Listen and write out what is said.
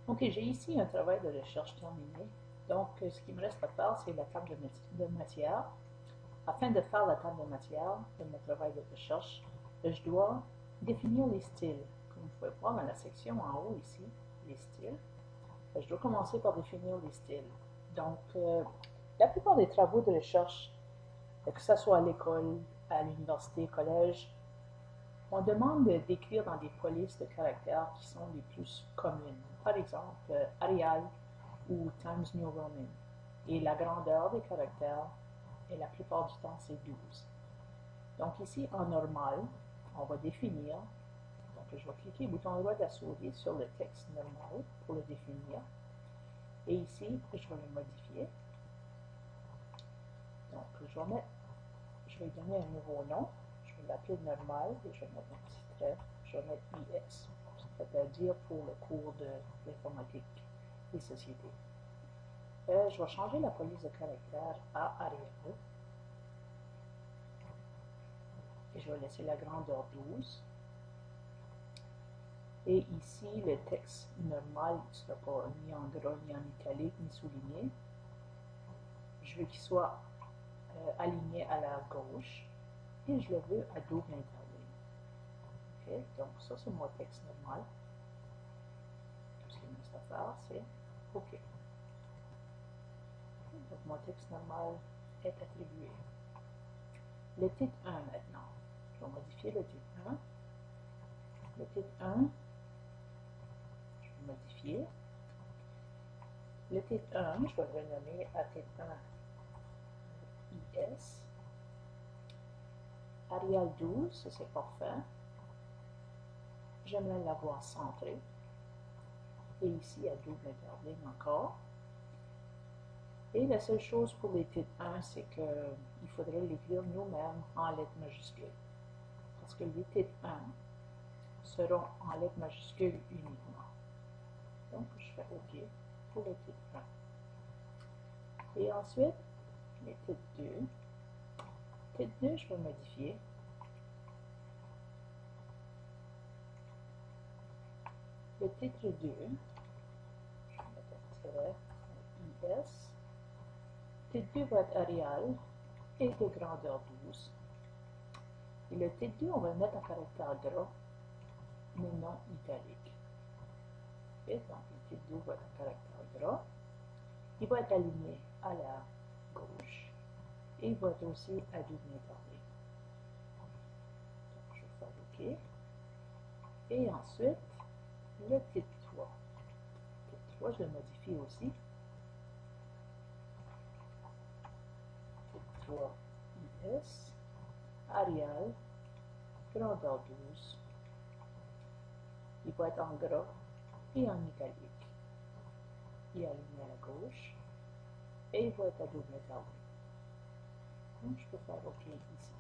Ok, j'ai ici un travail de recherche terminé. Donc, ce qui me reste à faire, c'est la table de matière. Afin de faire la table de matière de mon travail de recherche, je dois définir les styles. Comme vous pouvez voir dans la section en haut ici, les styles, je dois commencer par définir les styles. Donc, la plupart des travaux de recherche, que ce soit à l'école, à l'université, au collège, on demande d'écrire dans des polices de caractères qui sont les plus communes. Par exemple, Arial ou Times New Roman. Et la grandeur des caractères, et la plupart du temps, c'est 12. Donc ici, en normal, on va définir. Donc je vais cliquer bouton droit de la souris sur le texte normal pour le définir. Et ici, je vais le modifier. Donc je vais lui donner un nouveau nom. Je vais l'appeler normal et je vais mettre un petit trait. Je vais mettre IS, c'est-à-dire pour le cours de l'informatique et société. Je vais changer la police de caractère à Arial. Et je vais laisser la grandeur 12. Et ici, le texte normal ne sera pas ni en gras, ni en italique, ni souligné. Je veux qu'il soit aligné à la gauche. Et je le veux à double interligne. Okay? Donc, ça, c'est mon texte normal. Tout ce qu'il me reste à faire, c'est OK. Donc, mon texte normal est attribué. Le titre 1 maintenant. Je vais modifier le titre 1. Le titre 1, je vais modifier. Le titre 1, je vais le renommer à titre 1 IS. Arial 12, c'est parfait. J'aimerais l'avoir centré. Et ici, à double interligne encore. Et la seule chose pour les titres 1, c'est qu'il faudrait l'écrire nous-mêmes en lettres majuscules. Parce que les titres 1 seront en lettres majuscules uniquement. Donc, je fais OK pour le titre 1. Et ensuite, les titres 2. Titre 2, je vais modifier. Le titre 2, je vais mettre un tiret, IS. Titre 2 va être Arial et de grandeur 12. Et le titre 2, on va le mettre en caractère gras, mais non italique. Et donc, le titre 2 va être en caractère gras. Il va être aligné à la gauche. Et il va être aussi à double interligne. Donc, je vais faire OK. Et ensuite, le titre 3. Le titre 3, je le modifie aussi. Titre 3 IS, Arial, grandeur 12. Il va être en gras et en italique. Il est aligné à la gauche. Et il va être à double interligne. Donc, je peux faire OK ici.